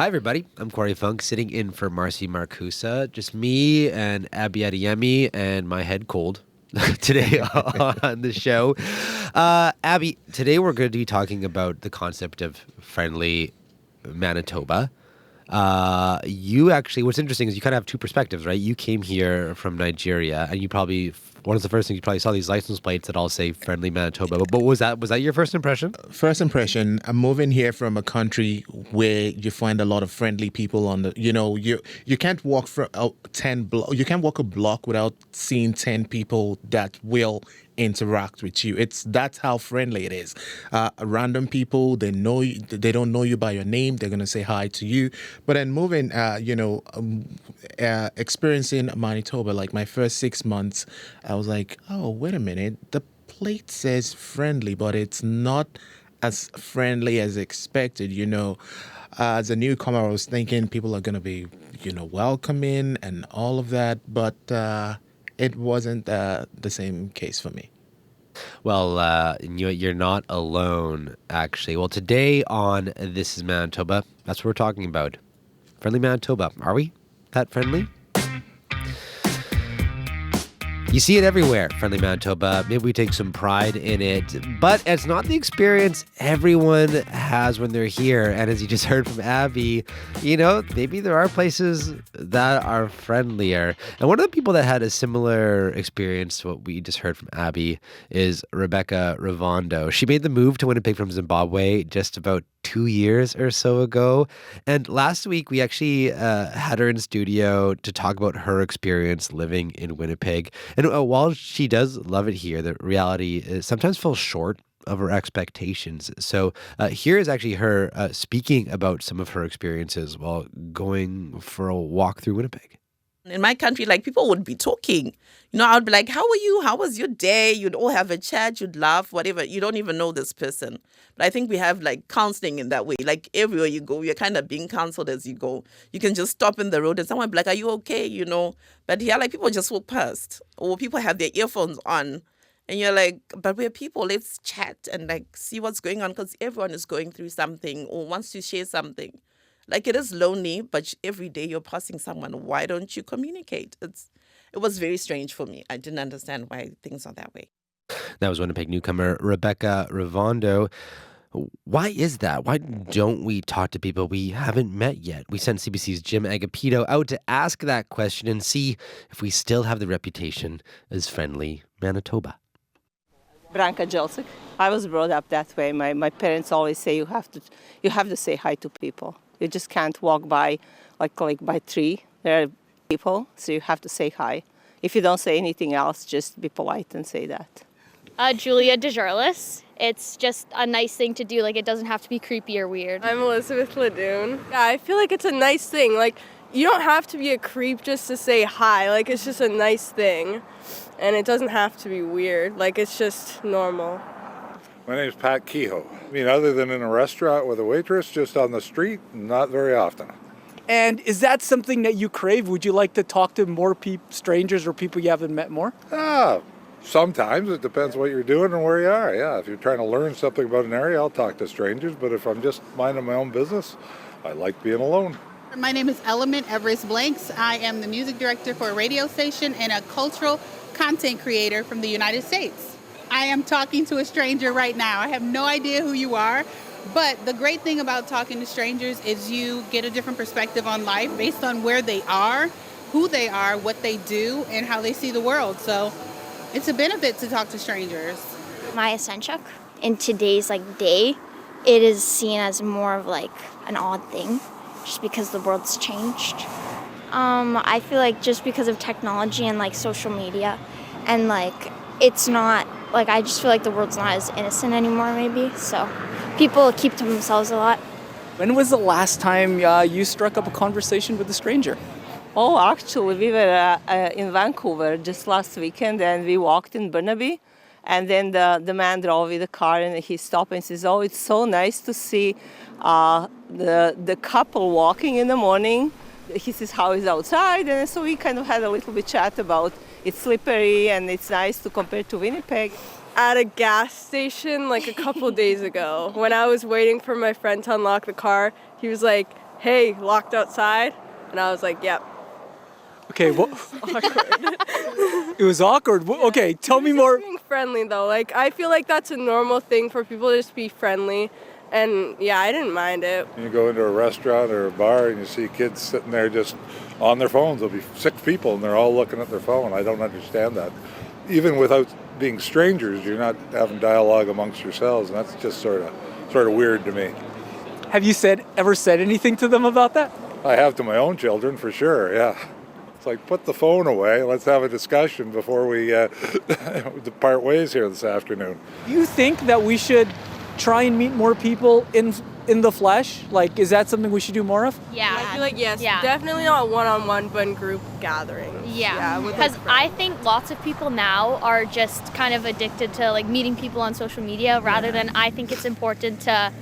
Hi, everybody. I'm Cory Funk, sitting in for Marcy Marcusa. Just me and Abby Adeyemi and my head cold today on the show. Abby, today we're going to be talking about the concept of friendly Manitoba. You actually, what's interesting is you kind of have two perspectives, right? You came here from Nigeria, and you probably, one of the first things you probably saw these license plates that all say friendly Manitoba. But was that your first impression? First impression, I'm moving here from a country where you find a lot of friendly people on the, you can't walk for you can't walk a block without seeing 10 people that will interact with you. That's how friendly it is. Random people, they don't know you by your name. They're gonna say hi to you. But then moving, experiencing Manitoba, like my first 6 months, I was like, oh, wait a minute, the plate says friendly, but it's not as friendly as expected. As a newcomer, I was thinking people are gonna be, welcoming and all of that, but it wasn't the same case for me. Well, you're not alone, actually. Well, today on This is Manitoba, that's what we're talking about. Friendly Manitoba. Are we that friendly? You see it everywhere, friendly Manitoba. Maybe we take some pride in it, but it's not the experience everyone has when they're here. And as you just heard from Abby, maybe there are places that are friendlier. And one of the people that had a similar experience to what we just heard from Abby is Rebecca Rivondo. She made the move to Winnipeg from Zimbabwe just about 2 years or so ago. And last week, we actually had her in studio to talk about her experience living in Winnipeg. And while she does love it here, the reality is sometimes falls short of her expectations. So here is actually her speaking about some of her experiences while going for a walk through Winnipeg. In my country, people would be talking. I'd be like, how are you? How was your day? You'd all have a chat, you'd laugh, whatever. You don't even know this person. But I think we have counseling in that way. Everywhere you go, you're kind of being counseled as you go. You can just stop in the road and someone will be like, are you okay? But here, people just walk past. Or people have their earphones on. And you're like, but we're people, let's chat and see what's going on, because everyone is going through something or wants to share something. It is lonely, but every day you're passing someone. Why don't you communicate? It was very strange for me. I didn't understand why things are that way. That was Winnipeg newcomer Rebecca Rivondo. Why is that? Why don't we talk to people we haven't met yet? We sent CBC's Jim Agapito out to ask that question and see if we still have the reputation as friendly Manitoba. Branka Jelsik. I was brought up that way. My parents always say you have to say hi to people. You just can't walk by by tree. There are people, so you have to say hi. If you don't say anything else, just be polite and say that. Julia DeJarlis. It's just a nice thing to do. It doesn't have to be creepy or weird. I'm Elizabeth Ledoux. Yeah, I feel like it's a nice thing. You don't have to be a creep just to say hi. It's just a nice thing. And it doesn't have to be weird. It's just normal. My name's Pat Kehoe. Other than in a restaurant with a waitress, just on the street, not very often. And is that something that you crave? Would you like to talk to more strangers or people you haven't met more? Sometimes. It depends what you're doing and where you are. Yeah, if you're trying to learn something about an area, I'll talk to strangers. But if I'm just minding my own business, I like being alone. My name is Element Everest Blanks. I am the music director for a radio station and a cultural content creator from the United States. I am talking to a stranger right now. I have no idea who you are, but the great thing about talking to strangers is you get a different perspective on life based on where they are, who they are, what they do, and how they see the world. So it's a benefit to talk to strangers. Maya Senchuk. In today's day, it is seen as more of an odd thing, just because the world's changed. I feel just because of technology and social media, and it's not I just feel the world's not as innocent anymore, maybe. So people keep to themselves a lot. When was the last time you struck up a conversation with a stranger? Oh, actually, we were in Vancouver just last weekend, and we walked in Burnaby. And then the man drove with the car, and he stopped and says, oh, it's so nice to see the couple walking in the morning. He says, how is outside? And so we kind of had a little bit chat about it's slippery and it's nice to compare to Winnipeg. At a gas station a couple days ago, when I was waiting for my friend to unlock the car, he was like, hey, locked outside? And I was like, yep. Okay, well, Awkward. it was awkward. Okay, tell me more. Being friendly though, like I feel like that's a normal thing for people to just be friendly. And yeah, I didn't mind it. You go into a restaurant or a bar and you see kids sitting there just on their phones. There'll be 6 people and they're all looking at their phone. I don't understand that. Even without being strangers, you're not having dialogue amongst yourselves, and that's just sort of weird to me. Have you ever said anything to them about that? I have to my own children, for sure, yeah. It's like, put the phone away. Let's have a discussion before we depart ways here this afternoon. Do you think that we should try and meet more people in the flesh? Like, is that something we should do more of? Yeah. I feel like yes, Yeah. definitely not one-on-one, but in group gatherings. Yeah, with, because like, I think lots of people now are just kind of addicted to like meeting people on social media rather than I think it's important to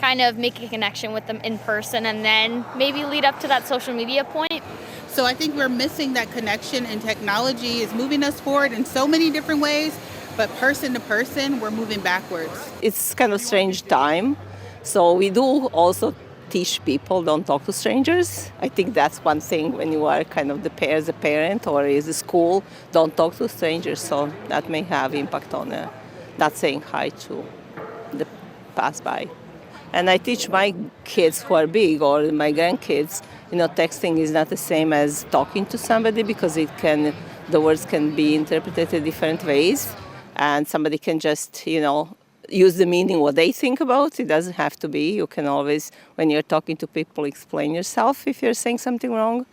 kind of make a connection with them in person and then maybe lead up to that social media point. So I think we're missing that connection, and technology is moving us forward in so many different ways, but person to person, we're moving backwards. It's kind of strange time. So we do also teach people don't talk to strangers. I think that's one thing when you are kind of as a parent or is a school, don't talk to strangers. So that may have impact on not saying hi to the passerby. And I teach my kids who are big or my grandkids, texting is not the same as talking to somebody because the words can be interpreted in different ways. And somebody can just, use the meaning what they think about. It doesn't have to be. You can always, when you're talking to people, explain yourself if you're saying something wrong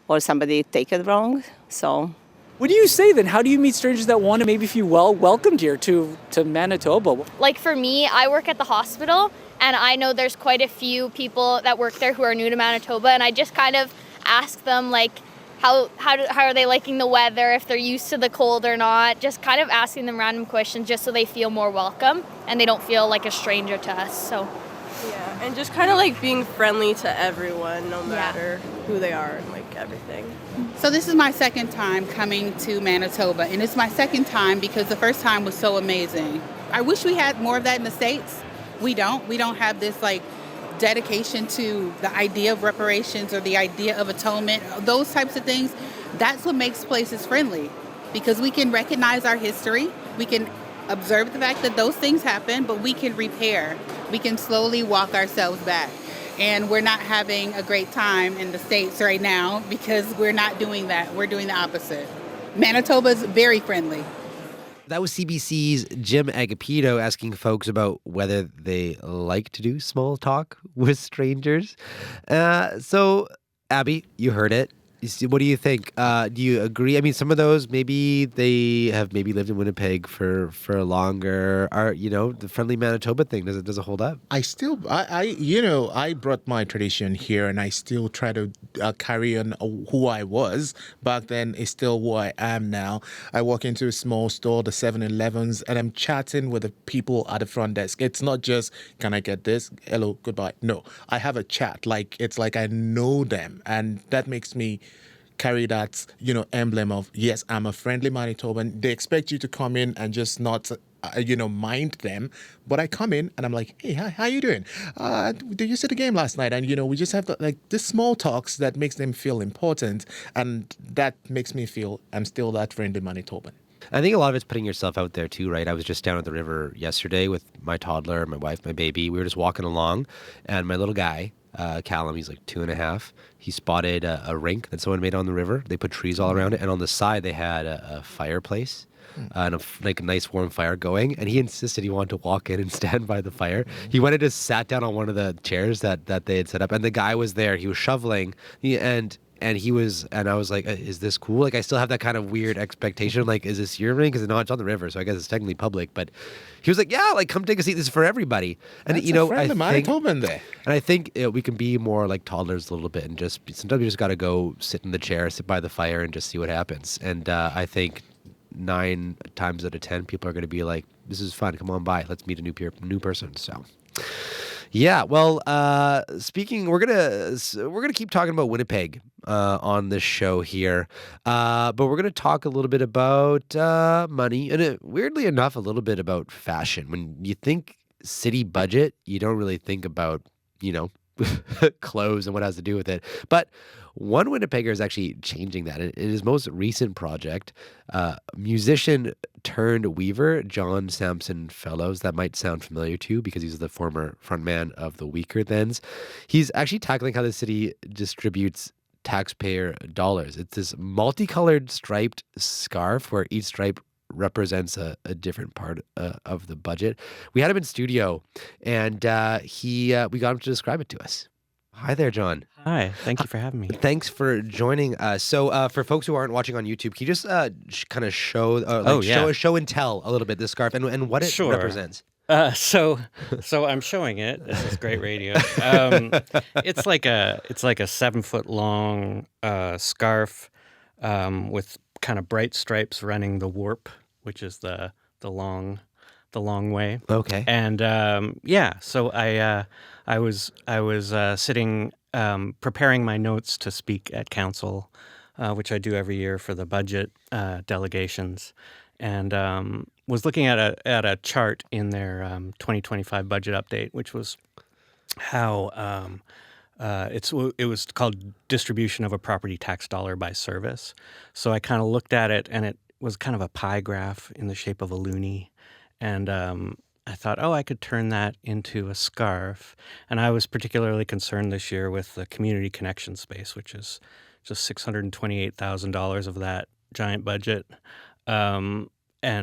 or somebody take it wrong. So What do you say then? How do you meet strangers that want to maybe feel welcomed here to Manitoba? Like for me, I work at the hospital and I know there's quite a few people that work there who are new to Manitoba, and I just kind of ask them like how are they liking the weather, if they're used to the cold or not, just kind of asking them random questions just so they feel more welcome and they don't feel like a stranger to us. So yeah, and just kind of like being friendly to everyone, no matter who they are and like everything. So this is my second time coming to Manitoba, and it's my second time because the first time was so amazing. I wish we had more of that in the States. We don't have this like dedication to the idea of reparations or the idea of atonement, those types of things. That's what makes places friendly, because we can recognize our history, we can observe the fact that those things happen, but we can repair, we can slowly walk ourselves back. And we're not having a great time in the States right now because we're not doing that. We're doing the opposite. Manitoba's very friendly. That was CBC's Jim Agapito asking folks about whether they like to do small talk with strangers. So, Abby, you heard it. What do you think? Do you agree? I mean, some of those, maybe they have lived in Winnipeg for longer. The friendly Manitoba thing, does it hold up? I brought my tradition here, and I still try to carry on who I was back then is still who I am now. I walk into a small store, the 7-Elevens, and I'm chatting with the people at the front desk. It's not just, can I get this? Hello, goodbye. No, I have a chat. It's like I know them, and that makes me carry that, emblem of, yes, I'm a friendly Manitoban. They expect you to come in and just not, mind them. But I come in and I'm like, hey, how you doing? Did you see the game last night? And, we just have this small talks that makes them feel important. And that makes me feel I'm still that friendly Manitoban. I think a lot of it's putting yourself out there too, right? I was just down at the river yesterday with my toddler, my wife, my baby. We were just walking along, and my little guy, Callum, he's like 2.5. He spotted a rink that someone made on the river. They put trees all around it, and on the side they had a fireplace and a nice warm fire going. And he insisted he wanted to walk in and stand by the fire. He went and just sat down on one of the chairs that they had set up, and the guy was there. He was shoveling, and I was like, is this cool? Like, I still have that kind of weird expectation. Like, is this your ring? Because it's on the river, so I guess it's technically public. But he was like, yeah, like, come take a seat. This is for everybody. And, That's a friend of Manitoban there. And I think we can be more like toddlers a little bit, and sometimes you just got to go sit in the chair, sit by the fire, and just see what happens. And I think 9 times out of 10, people are going to be like, this is fun. Come on by. Let's meet a new person. So... yeah, well, we're gonna keep talking about Winnipeg on this show here, but we're gonna talk a little bit about money, and weirdly enough, a little bit about fashion. When you think city budget, you don't really think about clothes and what has to do with it. But one Winnipegger is actually changing that. In his most recent project, musician turned weaver, John Samson Fellows, that might sound familiar to you because he's the former frontman of the Weakerthans. He's actually tackling how the city distributes taxpayer dollars. It's this multicolored striped scarf where each stripe represents a different part of the budget. We had him in studio, and we got him to describe it to us. Hi there, John. Hi, thank you for having me. Thanks for joining us. So, for folks who aren't watching on YouTube, can you just kind of show, show and tell a little bit this scarf and what it represents? So I'm showing it. This is great radio. It's like a 7-foot long scarf with kind of bright stripes running the warp, which is the long way. Okay. And so I was sitting preparing my notes to speak at council, which I do every year for the budget delegations, and was looking at a chart in their 2025 budget update, which was how it was called distribution of a property tax dollar by service. So I kind of looked at it, and it was kind of a pie graph in the shape of a loonie, and I thought, I could turn that into a scarf. And I was particularly concerned this year with the community connection space, which is just $628,000 of that giant budget, and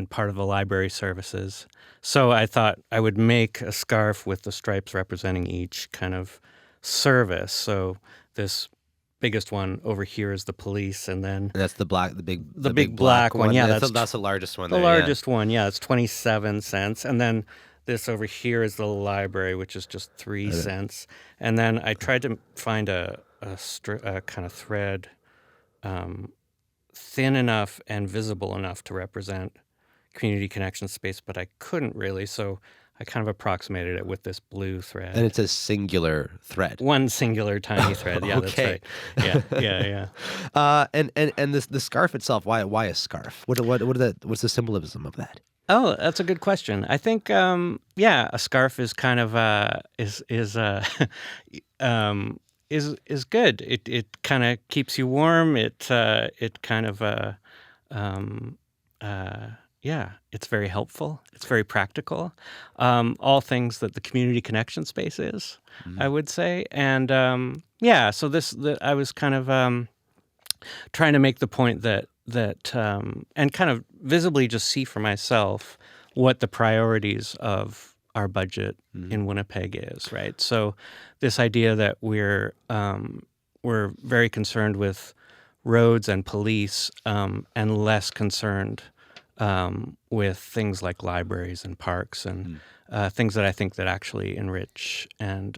part of the library services. So I thought I would make a scarf with the stripes representing each kind of service. So this biggest one over here is the police, and then that's the big black one. Yeah, that's the largest one. The largest one. Yeah, it's 27 cents, and then this over here is the library, which is just 3 cents. And then I tried to find a kind of thread thin enough and visible enough to represent community connection space, but I couldn't really. So I kind of approximated it with this blue thread. And it's a singular thread. One singular tiny thread. Yeah, okay. That's right. Yeah. And the scarf itself. Why a scarf? What's the symbolism of that? Oh, that's a good question. I think a scarf is kind of is good. It kind of keeps you warm. It kind of it's very helpful. It's very practical. All things that the community connection space is, I would say. And so I was kind of trying to make the point that and kind of visibly just see for myself what the priorities of our budget in Winnipeg is, right? So this idea that we're very concerned with roads and police, and less concerned with things like libraries and parks and things that I think that actually enrich and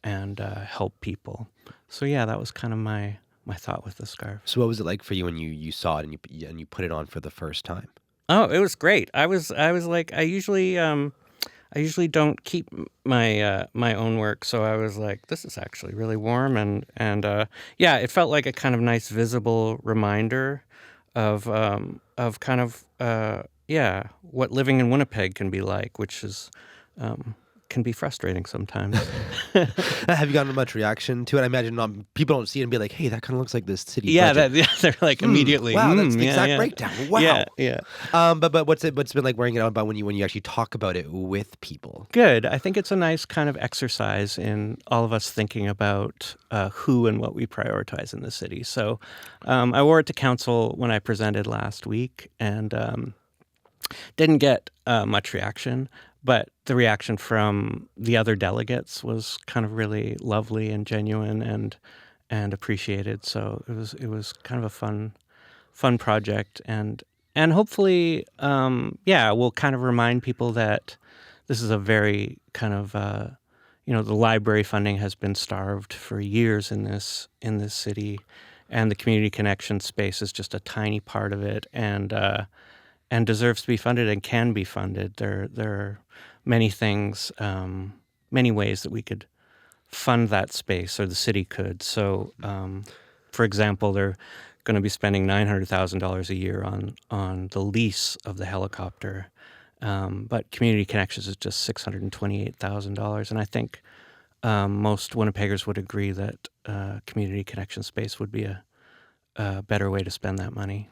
help people. So that was kind of my thought with the scarf. So what was it like for you when you saw it and you put it on for the first time? Oh, it was great. I was like, I usually don't keep my own work, so I was like, this is actually really warm, and it felt like a kind of nice visible reminder of kind of what living in Winnipeg can be like, which is can be frustrating sometimes. Have you gotten much reaction to it? I imagine people don't see it and be like, "Hey, that kind of looks like this city." They're like immediately. Wow, that's the exact breakdown. Wow. Yeah. But what's it been like wearing it out? About when you actually talk about it with people? Good. I think it's a nice kind of exercise in all of us thinking about who and what we prioritize in the city. So I wore it to council when I presented last week, and didn't get much reaction. But the reaction from the other delegates was kind of really lovely and genuine and appreciated. So it was kind of a fun project, and hopefully we'll kind of remind people that this is a very kind of the library funding has been starved for years in this city, and the community connection space is just a tiny part of it, and deserves to be funded and can be funded. There are many things, many ways that we could fund that space, or the city could. So, for example, they're going to be spending $900,000 a year on the lease of the helicopter, but Community Connections is just $628,000, and I think most Winnipeggers would agree that community connection space would be a better way to spend that money.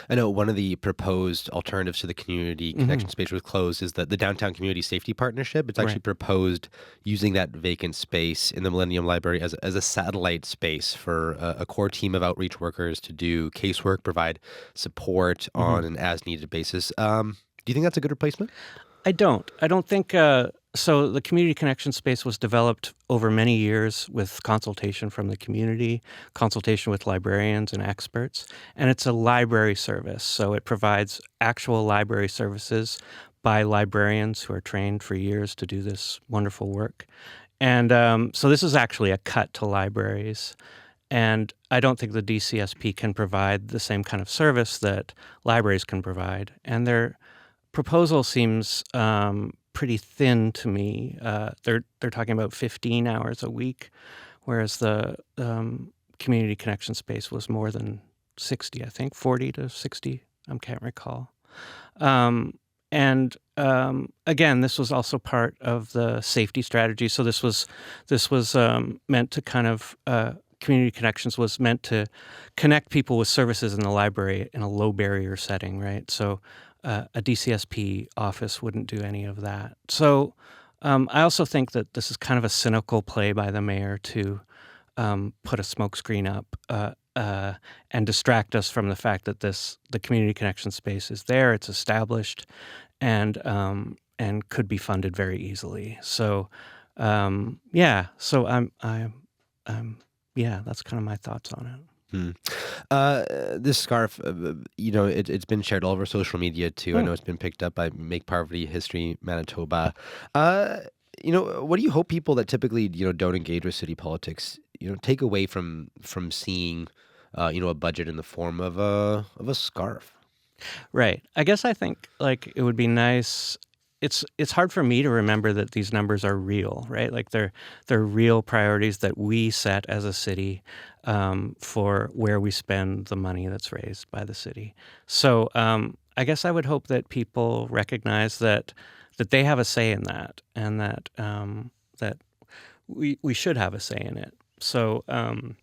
I know one of the proposed alternatives to the community connection space was closed is that the Downtown Community Safety Partnership. It's actually proposed using that vacant space in the Millennium Library as a satellite space for a core team of outreach workers to do casework, provide support on an as-needed basis. Do you think that's a good replacement? I don't think so. The community connection space was developed over many years with consultation from the community, consultation with librarians and experts, and it's a library service. So it provides actual library services by librarians who are trained for years to do this wonderful work. And so this is actually a cut to libraries. And I don't think the DCSP can provide the same kind of service that libraries can provide. And their proposal seems pretty thin to me. They're talking about 15 hours a week, whereas the community connection space was more than 60, I think, 40 to 60. I can't recall. And again, this was also part of the safety strategy. So this was meant to kind of community connections was meant to connect people with services in the library in a low barrier setting, right? So a DCSP office wouldn't do any of that. So I also think that this is kind of a cynical play by the mayor to put a smokescreen up and distract us from the fact that the community connection space is there, it's established, and could be funded very easily. So so that's kind of my thoughts on it. This scarf, it's been shared all over social media too. I know it's been picked up by Make Poverty History Manitoba. What do you hope people that typically don't engage with city politics take away from seeing a budget in the form of a scarf? Right. I guess I think it would be nice. It's hard for me to remember that these numbers are real, right? Like they're real priorities that we set as a city for where we spend the money that's raised by the city. So I guess I would hope that people recognize that they have a say in that, and that that we should have a say in it. So and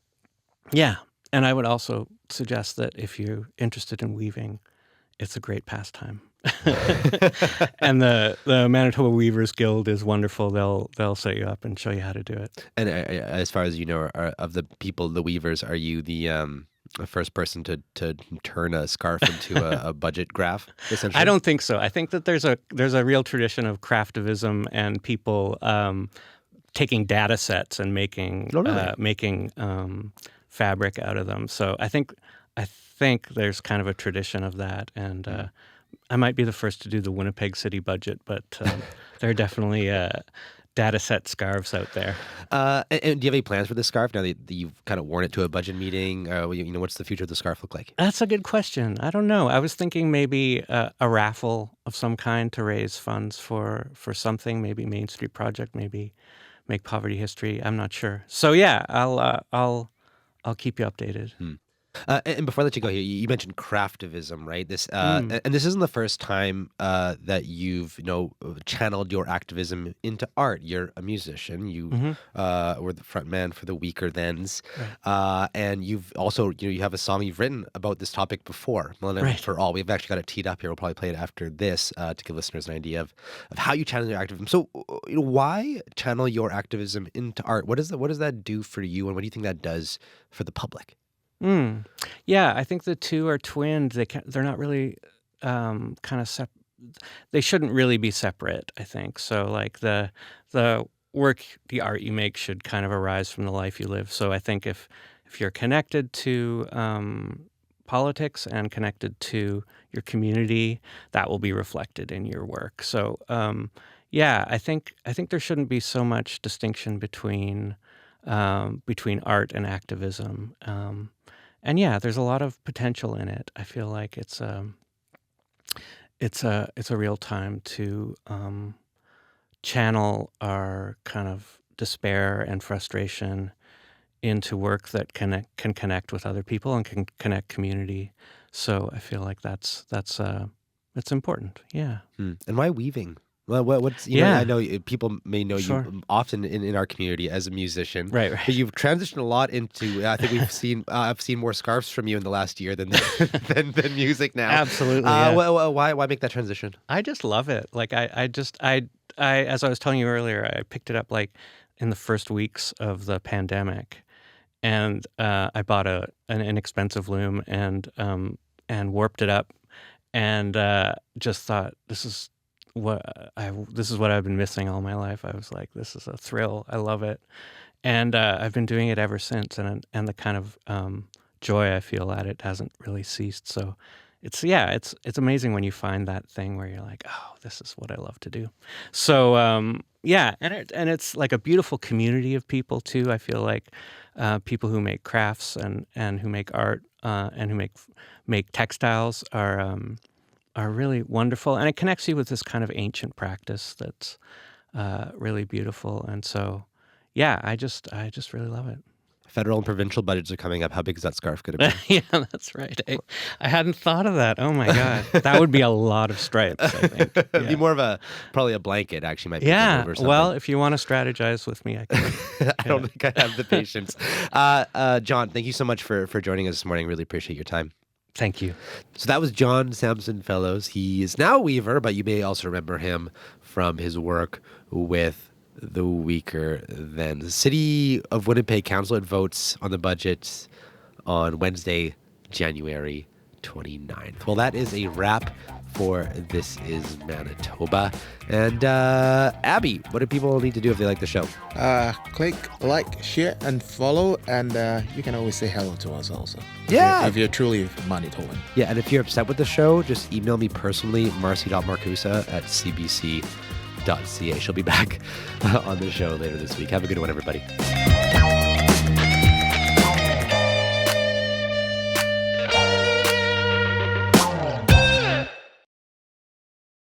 I would also suggest that if you're interested in weaving, it's a great pastime. And the Manitoba Weavers Guild is wonderful. They'll set you up and show you how to do it. And as far as you know, of the people, the weavers, are you the first person to turn a scarf into a budget graph? Essentially, I don't think so. I think that there's a real tradition of craftivism and people taking data sets and making fabric out of them. So I think there's kind of a tradition of that, and I might be the first to do the Winnipeg city budget, but there are definitely data set scarves out there. And do you have any plans for this scarf now that you've kind of worn it to a budget meeting? What's the future of the scarf look like? That's a good question. I don't know. I was thinking maybe a raffle of some kind to raise funds for something, maybe Main Street Project, maybe Make Poverty History. I'm not sure. So yeah, I'll keep you updated. And before I let you go here, you mentioned craftivism, right? This and this isn't the first time that you've channeled your activism into art. You're a musician. You were the frontman for the Weakerthans, and you've also you have a song you've written about this topic before. Millennium for All. We've actually got it teed up here. We'll probably play it after this to give listeners an idea of how you channel your activism. So, why channel your activism into art? What does that do for you, and what do you think that does for the public? Yeah, I think the two are twinned. They're not really they shouldn't really be separate, I think. So like the work, the art you make should kind of arise from the life you live. So I think if you're connected to politics and connected to your community, that will be reflected in your work. So I think there shouldn't be so much distinction between art and activism. And yeah, there's a lot of potential in it. I feel like it's a real time to channel our kind of despair and frustration into work that can connect with other people and can connect community. So I feel like that's important. Yeah. And why weaving? Well, what's I know people may know Sure. you often in our community as a musician, Right. But you've transitioned a lot into. I think I've seen more scarves from you in the last year than than music now. Absolutely. Yeah. Why make that transition? I just love it. Like I as I was telling you earlier, I picked it up like in the first weeks of the pandemic, and I bought an inexpensive loom and warped it up, and just thought this is what I've been missing all my life. I was like, this is a thrill. I love it, and I've been doing it ever since. And the kind of joy I feel at it hasn't really ceased. So it's amazing when you find that thing where you're like, oh, this is what I love to do. So and it's like a beautiful community of people too. I feel like people who make crafts and who make art and who make textiles are really wonderful, and it connects you with this kind of ancient practice that's really beautiful. And so, yeah, I just really love it. Federal and provincial budgets are coming up. How big is that scarf going to be? Yeah, that's right. I hadn't thought of that. Oh my God, that would be a lot of stripes, I think. Yeah. It'd be more of probably a blanket. Actually, might be over something. Well, if you want to strategize with me, I can. I don't think I have the patience. John, thank you so much for joining us this morning. Really appreciate your time. Thank you. So that was John Samson Fellows. He is now a weaver, but you may also remember him from his work with the Weakerthans. The City of Winnipeg Council votes on the budget on Wednesday, January 29th. Well, that is a wrap for This Is Manitoba. And Abby, what do people need to do if they like the show? Click like, share, and follow, and you can always say hello to us also. Yeah. If you're truly Manitoban. Yeah, and if you're upset with the show, just email me personally, marcy.marcusa@cbc.ca. She'll be back on the show later this week. Have a good one, everybody.